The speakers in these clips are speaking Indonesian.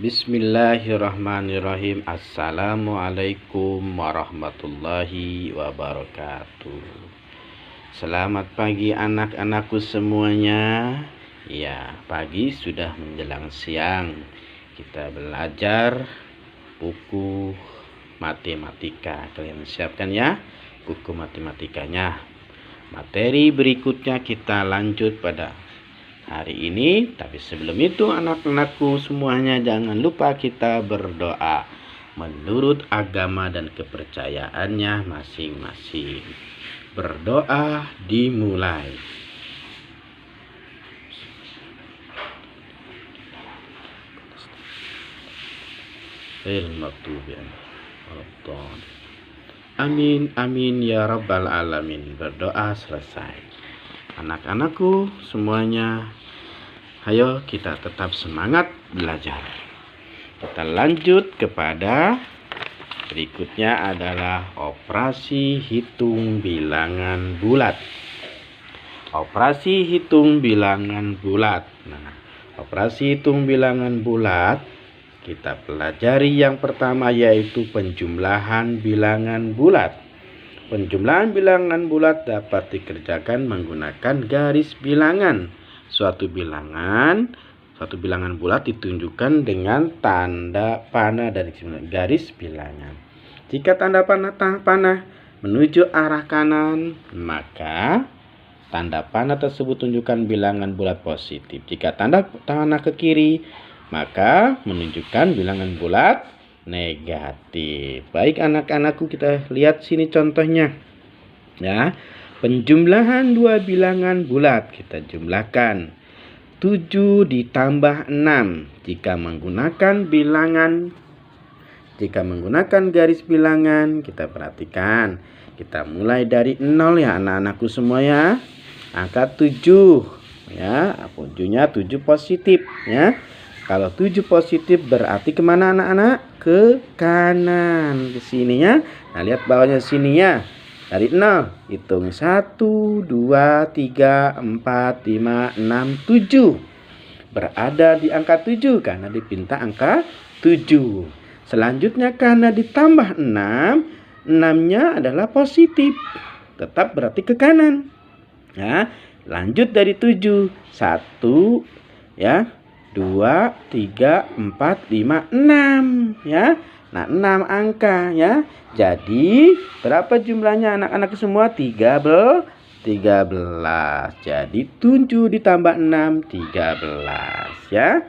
Bismillahirrahmanirrahim. Assalamualaikum warahmatullahi wabarakatuh. Selamat pagi anak-anakku semuanya. Ya, pagi sudah menjelang siang. Kita belajar buku matematika. Kalian siapkan ya buku matematikanya. Materi berikutnya kita lanjut pada hari ini, tapi sebelum itu anak-anakku semuanya jangan lupa kita berdoa menurut agama dan kepercayaannya masing-masing. Berdoa dimulai. Amin amin ya rabbal alamin. Berdoa selesai. Anak-anakku semuanya, ayo kita tetap semangat belajar. Kita lanjut kepada berikutnya adalah operasi hitung bilangan bulat. Operasi hitung bilangan bulat. Nah, operasi hitung bilangan bulat kita pelajari yang pertama yaitu penjumlahan bilangan bulat. Penjumlahan bilangan bulat dapat dikerjakan menggunakan garis bilangan. Suatu bilangan bulat ditunjukkan dengan tanda panah dari garis bilangan. Jika tanda panah menuju arah kanan, maka tanda panah tersebut tunjukkan bilangan bulat positif. Jika tanda panah ke kiri, maka menunjukkan bilangan bulat negatif. Baik anak-anakku, kita lihat sini contohnya. Ya, penjumlahan dua bilangan bulat kita jumlahkan. 7 ditambah 6 jika menggunakan garis bilangan. Kita perhatikan, kita mulai dari 0 ya anak-anakku semua ya. Angka 7 ya, ujungnya 7 positif ya. Kalau 7 positif berarti kemana anak-anak? Ke kanan, ke sini ya. Nah, lihat bawahnya sini ya. Dari 0, hitung 1, 2, 3, 4, 5, 6, 7. Berada di angka 7 karena dipinta angka 7. Selanjutnya karena ditambah 6, 6-nya adalah positif. Tetap berarti ke kanan. Ya, lanjut dari 7. 1 ya. 2, 3, 4, 5, 6 ya. Nah, 6 angka ya. Jadi berapa jumlahnya anak-anak semua? 13. Jadi 7 ditambah 6 13 ya.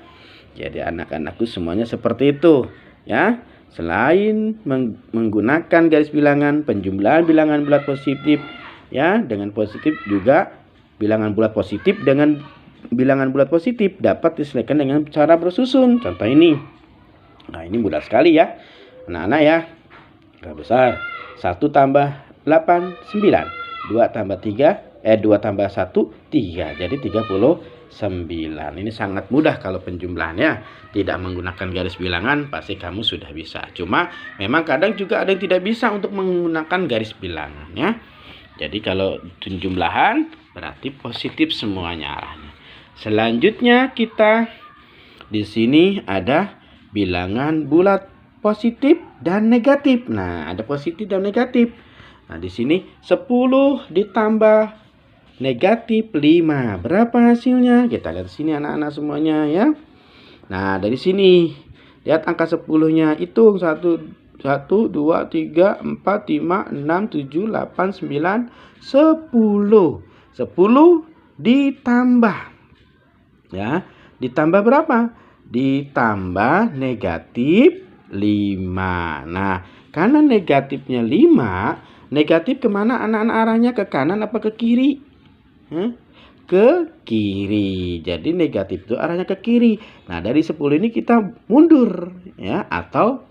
Jadi anak-anakku semuanya seperti itu ya. Selain menggunakan garis bilangan, penjumlahan bilangan bulat positif ya, dengan positif juga bilangan bulat positif dengan bilangan bulat positif dapat diselesaikan dengan cara bersusun. Contoh ini. Nah, ini mudah sekali ya anak-anak ya. Angka besar. 1 tambah 8 9. 2 tambah 1 3. Jadi 39. Ini sangat mudah kalau penjumlahannya tidak menggunakan garis bilangan, pasti kamu sudah bisa. Cuma memang kadang juga ada yang tidak bisa untuk menggunakan garis bilangan ya. Jadi kalau penjumlahan berarti positif semuanya arahnya. Selanjutnya kita di sini ada bilangan bulat positif dan negatif. Nah, ada positif dan negatif. Nah, di sini 10 ditambah negatif 5. Berapa hasilnya? Kita lihat sini anak-anak semuanya ya. Nah, dari sini lihat angka 10-nya. Hitung 1 2 3 4 5 6 7 8 9 10. 10 ditambah ya, ditambah berapa? Ditambah negatif 5. Nah, karena negatifnya 5, negatif kemana anak-anak arahnya? Ke kanan apa ke kiri? Ke kiri. Jadi negatif itu arahnya ke kiri. Nah, dari 10 ini kita mundur ya, atau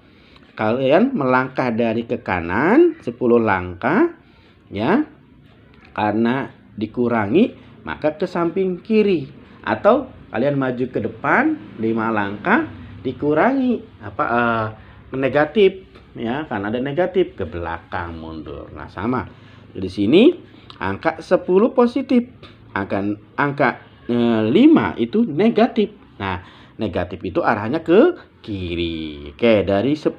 kalian melangkah dari ke kanan 10 langkah ya. Karena dikurangi maka ke samping kiri. Atau kalian maju ke depan 5 langkah dikurangi negatif ya, karena ada negatif ke belakang mundur. Nah, sama. Di sini angka 10 positif, angka 5 itu negatif. Nah, negatif itu arahnya ke kiri. Oke, dari 10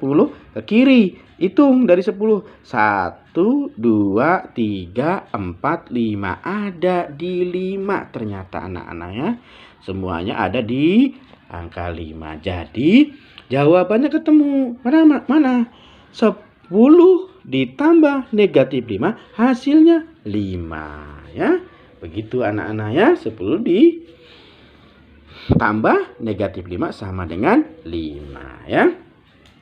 ke kiri. Hitung dari 10. 1, 2, 3, 4, 5. Ada di 5 ternyata anak-anaknya. Semuanya ada di angka 5. Jadi jawabannya ketemu. Mana? 10 ditambah negatif 5 hasilnya 5 ya. Begitu anak-anak ya. 10 ditambah negatif 5 sama dengan 5 ya.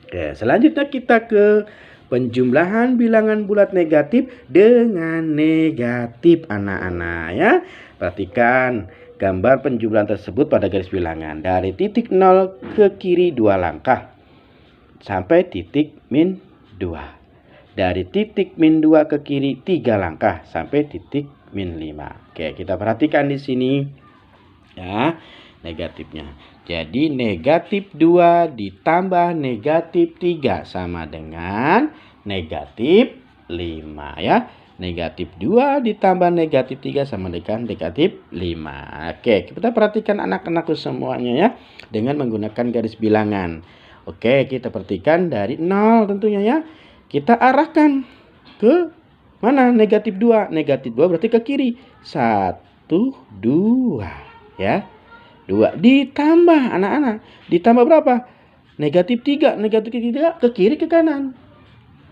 Oke, selanjutnya kita ke penjumlahan bilangan bulat negatif dengan negatif anak-anak ya. Perhatikan gambar penjumlahan tersebut pada garis bilangan. Dari titik 0 ke kiri 2 langkah sampai titik min 2. Dari titik min 2 ke kiri 3 langkah sampai titik min 5. Oke, kita perhatikan di sini ya negatifnya. Jadi negatif 2 ditambah negatif 3 sama dengan negatif 5 ya. Negatif 2 ditambah negatif 3 sama dengan negatif 5. Oke, kita perhatikan anak-anakku semuanya ya dengan menggunakan garis bilangan. Oke, kita perhatikan dari 0 tentunya ya. Kita arahkan ke mana? Negatif 2. Negatif 2 berarti ke kiri. 1, 2 ya. 2 ditambah anak-anak. Ditambah berapa? Negatif 3. Negatif 3 ke kiri ke kanan.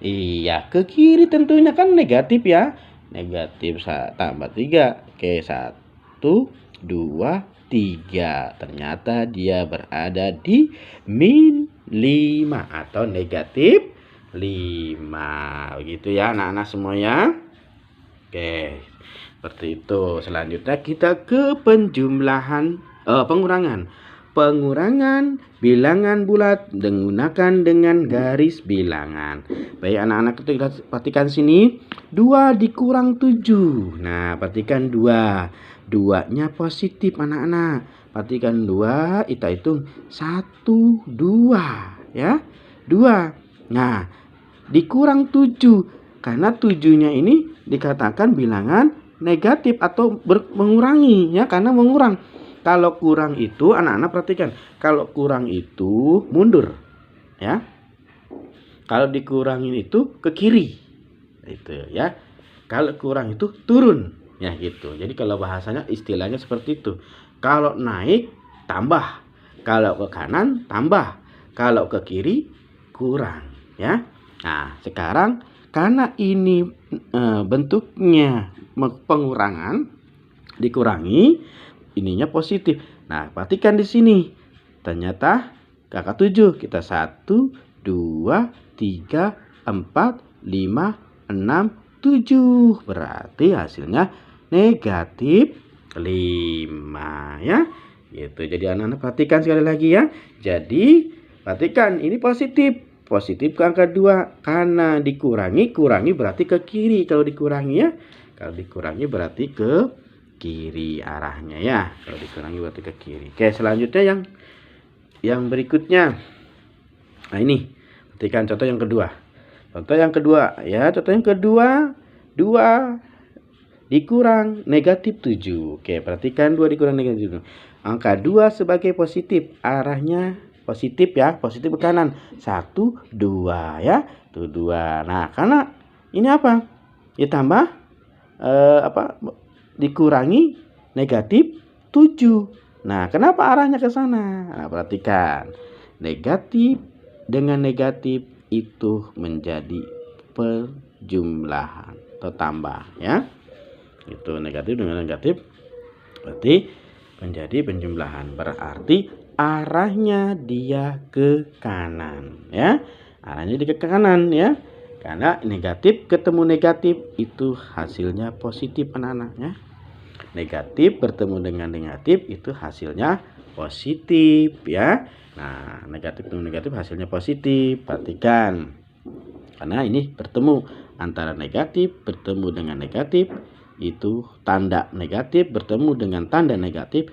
Iya, ke kiri tentunya kan negatif ya. Negatif tambah 3. Oke, 1, 2, 3. Ternyata dia berada di min 5 atau negatif 5. Begitu ya anak-anak semuanya. Oke, seperti itu. Selanjutnya kita ke pengurangan bilangan bulat menggunakan dengan garis bilangan. Baik anak-anak, kita perhatikan sini 2 dikurang 7. Nah, perhatikan 2. 2-nya positif anak-anak. Perhatikan 2, kita hitung 1, 2 ya. 2. Nah, dikurang 7 karena 7-nya ini dikatakan bilangan negatif atau mengurangi ya, karena mengurang. Kalau kurang itu anak-anak perhatikan, kalau kurang itu mundur ya. Kalau dikurangin itu ke kiri. Itu ya. Kalau kurang itu turun ya gitu. Jadi kalau bahasanya istilahnya seperti itu. Kalau naik tambah, kalau ke kanan tambah, kalau ke kiri kurang ya. Nah, sekarang karena ini bentuknya pengurangan, dikurangi, ininya positif. Nah, perhatikan di sini. Ternyata kakak 7. Kita 1, 2, 3, 4, 5, 6, 7. Berarti hasilnya negatif 5 ya. Gitu. Jadi anak-anak perhatikan sekali lagi ya. Jadi perhatikan ini positif. Positif ke angka 2 karena dikurangi berarti ke kiri. Kalau dikurangi ya, kalau dikurangi berarti ke kiri arahnya ya. Kalau dikurangi berarti ke kiri. Oke, selanjutnya yang berikutnya. Nah, ini perhatikan contoh yang kedua. Contoh yang kedua ya, contoh yang kedua 2 dikurang negatif 7. Oke, perhatikan 2 dikurang negatif 7. Angka 2 sebagai positif, arahnya positif ya, positif ke kanan. 1, 2 ya. Tuh 2. Nah, karena ini apa? Ditambah dikurangi negatif 7. Nah, kenapa arahnya ke sana? Nah, perhatikan. Negatif dengan negatif itu menjadi penjumlahan atau tambah ya. Itu negatif dengan negatif berarti menjadi penjumlahan. Berarti arahnya dia ke kanan ya. Arahnya dia ke kanan ya. Karena negatif ketemu negatif itu hasilnya positif anak-anak ya. Negatif bertemu dengan negatif itu hasilnya positif ya. Nah, negatif ketemu negatif hasilnya positif. Perhatikan. Karena ini bertemu antara negatif bertemu dengan negatif, itu tanda negatif bertemu dengan tanda negatif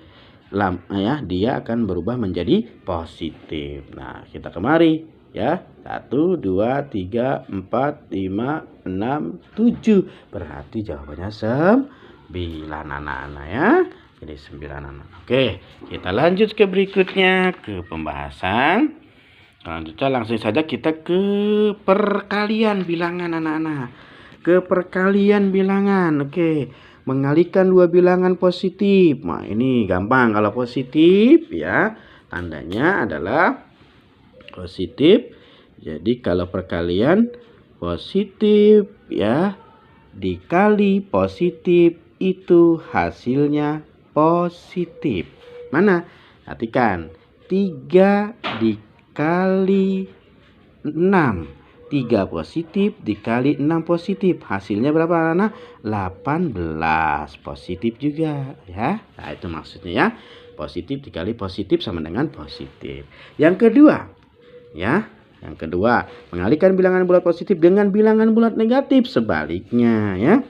ya, dia akan berubah menjadi positif. Nah, kita kemari ya. 1, 2, 3, 4, 5, 6, 7. Berarti jawabannya 9 anak-anak ya. Jadi 9 anak. Oke, kita lanjut ke berikutnya, ke pembahasan. Selanjutnya langsung saja kita ke perkalian bilangan anak-anak. Ke perkalian bilangan. Oke, mengalihkan dua bilangan positif. Nah, ini gampang kalau positif ya. Tandanya adalah positif. Jadi kalau perkalian positif ya dikali positif itu hasilnya positif. Mana? Perhatikan. 3 dikali 6. 3 positif dikali 6 positif. Hasilnya berapa anak? 18. Positif juga ya. Nah, itu maksudnya ya. Positif dikali positif sama dengan positif. Yang kedua, ya. Yang kedua, mengalihkan bilangan bulat positif dengan bilangan bulat negatif sebaliknya ya.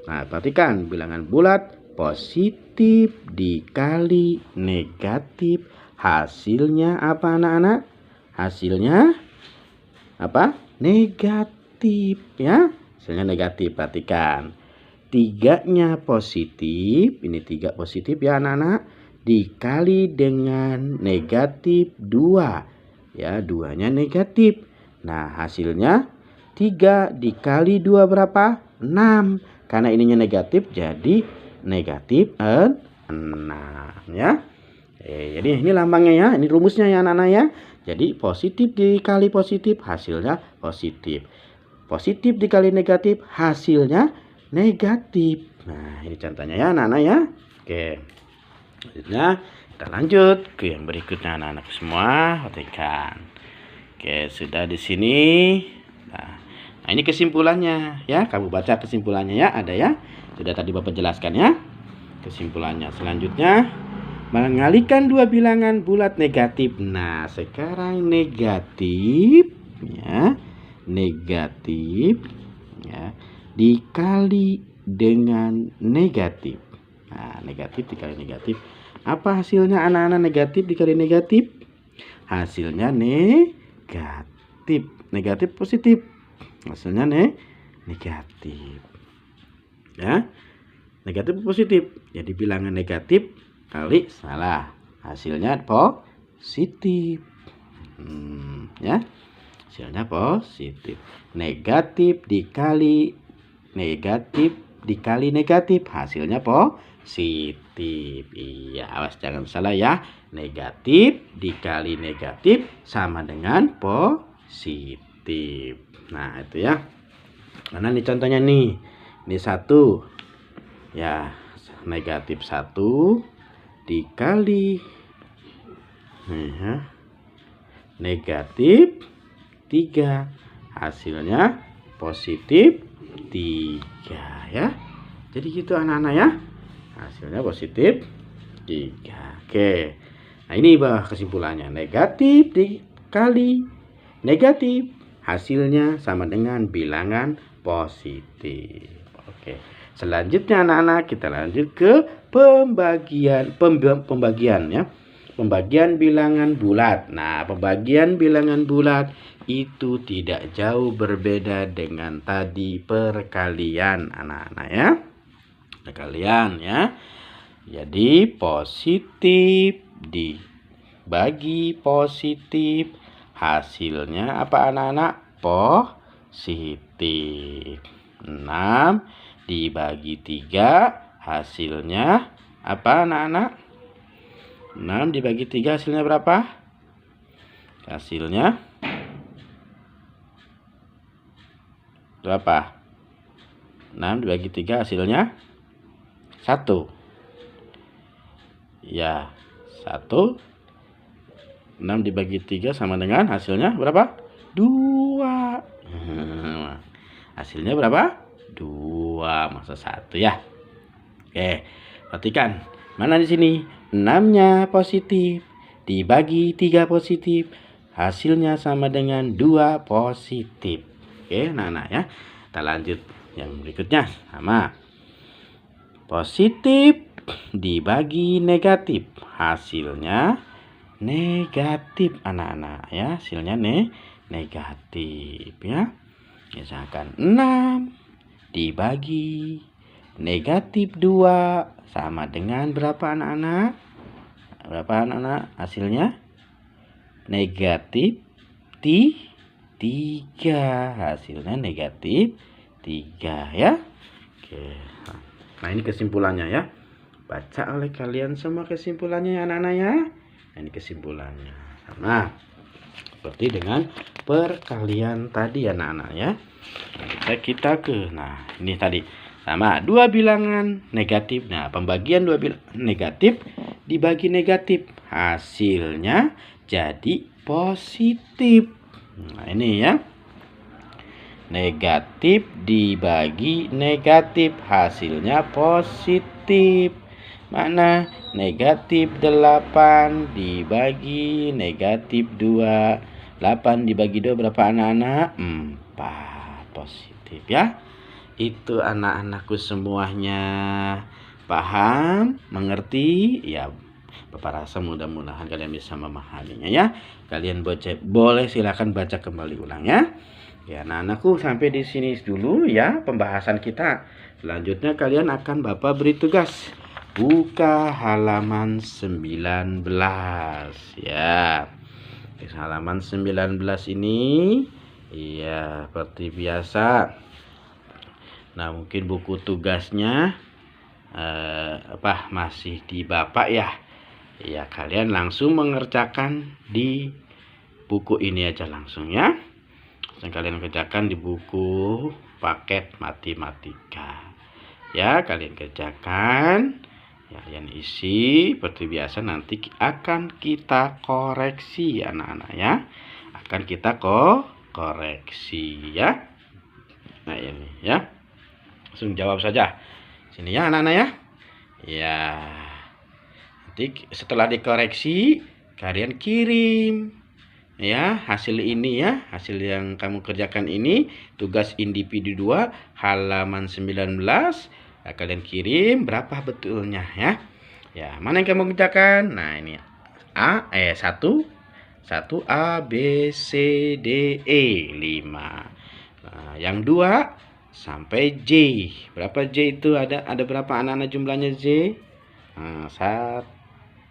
Nah, perhatikan bilangan bulat positif dikali negatif. Hasilnya apa anak-anak? Hasilnya apa? Negatif ya. Hasilnya negatif. Perhatikan. 3-nya positif. Ini 3 positif ya anak-anak. Dikali dengan negatif 2. Ya, 2-nya negatif. Nah, hasilnya 3 dikali 2 berapa? 6. Karena ininya negatif jadi negatif 6 ya. Jadi ini lambangnya ya, ini rumusnya ya anak-anak ya. Jadi positif dikali positif hasilnya positif. Positif dikali negatif hasilnya negatif. Nah, ini contohnya ya anak-anak ya. Oke. Selanjutnya kita lanjut ke yang berikutnya anak-anak semua. Perhatikan. Oke, sudah di sini. Nah, ini kesimpulannya ya. Kamu baca kesimpulannya ya, ada ya. Sudah tadi Bapak jelaskan ya. Kesimpulannya selanjutnya mengalihkan dua bilangan bulat negatif. Nah, sekarang negatif ya. Negatif ya dikali dengan negatif. Nah, negatif dikali negatif. Apa hasilnya anak-anak? Negatif dikali negatif? Hasilnya negatif. Negatif positif. Hasilnya negatif. Ya. Negatif positif. Jadi bilangan negatif kali salah. Hasilnya positif. Ya. Hasilnya positif. Negatif dikali negatif dikali negatif. Hasilnya positif. Iya, awas jangan salah ya. Negatif dikali negatif sama dengan positif. Nah, itu ya. Mana nih contohnya nih? Ini 1. Ya, negatif 1 dikali negatif 3. Hasilnya positif 3 ya. Jadi gitu anak-anak ya. Hasilnya positif 3. Oke. Nah, ini kesimpulannya. Negatif dikali negatif hasilnya sama dengan bilangan positif. Oke. Selanjutnya anak-anak kita lanjut ke pembagian ya. Pembagian bilangan bulat. Nah, pembagian bilangan bulat itu tidak jauh berbeda dengan tadi perkalian anak-anak ya. Perkalian ya. Jadi positif dibagi positif hasilnya apa anak-anak? Positif. 6 dibagi 3 hasilnya apa anak-anak? 6 dibagi 3 hasilnya berapa? Hasilnya berapa? 6 dibagi 3 hasilnya 1. Ya, 1. 6 dibagi 3 sama dengan hasilnya berapa? 2. Hasilnya berapa? 2. Masa 1 ya. Oke, perhatikan. Mana di sini? 6-nya positif dibagi 3 positif. Hasilnya sama dengan 2 positif. Oke, nah ya. Kita lanjut yang berikutnya sama. Positif dibagi negatif. Hasilnya negatif anak-anak ya. Hasilnya negatif ya. Misalkan 6 dibagi negatif 2 sama dengan berapa anak-anak? Berapa anak-anak hasilnya? Negatif 3. Hasilnya negatif 3 ya. Oke. Nah, ini kesimpulannya ya. Baca oleh kalian semua kesimpulannya ya anak-anak ya. Nah, ini kesimpulannya. Sama seperti dengan perkalian tadi ya anak-anak ya. Kita ke, nah ini tadi sama 2 bilangan negatif. Nah, pembagian 2 bilangan negatif dibagi negatif, hasilnya jadi positif. Nah, ini ya. Negatif dibagi negatif, hasilnya positif. Mana? Negatif 8 dibagi negatif 2. 8 dibagi 2 berapa anak-anak? 4. Positif ya. Itu anak-anakku semuanya. Paham? Mengerti? Ya, Bapak rasa mudah-mudahan kalian bisa memahaminya ya. Kalian boleh silakan baca kembali ulang ya. Ya, anak-anakku sampai di sini dulu ya pembahasan kita. Selanjutnya kalian akan Bapak beri tugas. Buka halaman 19 ya. Halaman 19 ini ya seperti biasa. Nah, mungkin buku tugasnya masih di Bapak ya. Ya, kalian langsung mengerjakan di buku ini aja langsung ya. Dan kalian kerjakan di buku paket matematika. Ya, kalian kerjakan. Ya, kalian isi seperti biasa, nanti akan kita koreksi anak-anak ya. Akan kita koreksi ya. Nah, ini ya. Langsung jawab saja. Sini ya anak-anak ya. Ya. Nanti setelah dikoreksi, kalian kirim ya hasil ini ya, hasil yang kamu kerjakan ini, tugas individu 2 halaman 19. Nah, kalian kirim berapa betulnya ya. Ya, mana yang kamu kerjakan? Nah, ini 1 A B C D E 5. Nah, yang 2 sampai J. Berapa J itu? Ada berapa anak-anak jumlahnya J? Nah, 1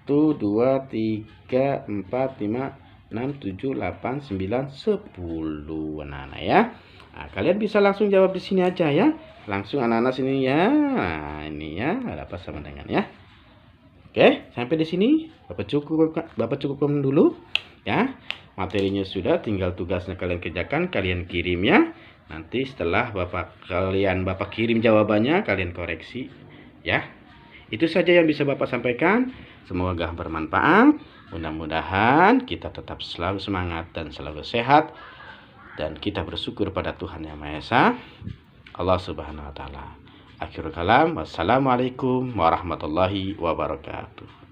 2 3 4 5 6, 7, 8, 9, 10 anak-anak ya. Nah, kalian bisa langsung jawab di sini aja ya. Langsung anak-anak sini ya. Nah, ini ya, ada apa sama dengan ya. Oke, sampai di sini Bapak cukupkan dulu ya. Materinya sudah, tinggal tugasnya kalian kerjakan, kalian kirim ya. Nanti setelah Bapak kirim jawabannya, kalian koreksi ya. Itu saja yang bisa Bapak sampaikan. Semoga bermanfaat. Mudah-mudahan kita tetap selalu semangat dan selalu sehat. Dan kita bersyukur pada Tuhan Yang Maha Esa, Allah Subhanahu wa Ta'ala. Akhirul kalam. Wassalamualaikum warahmatullahi wabarakatuh.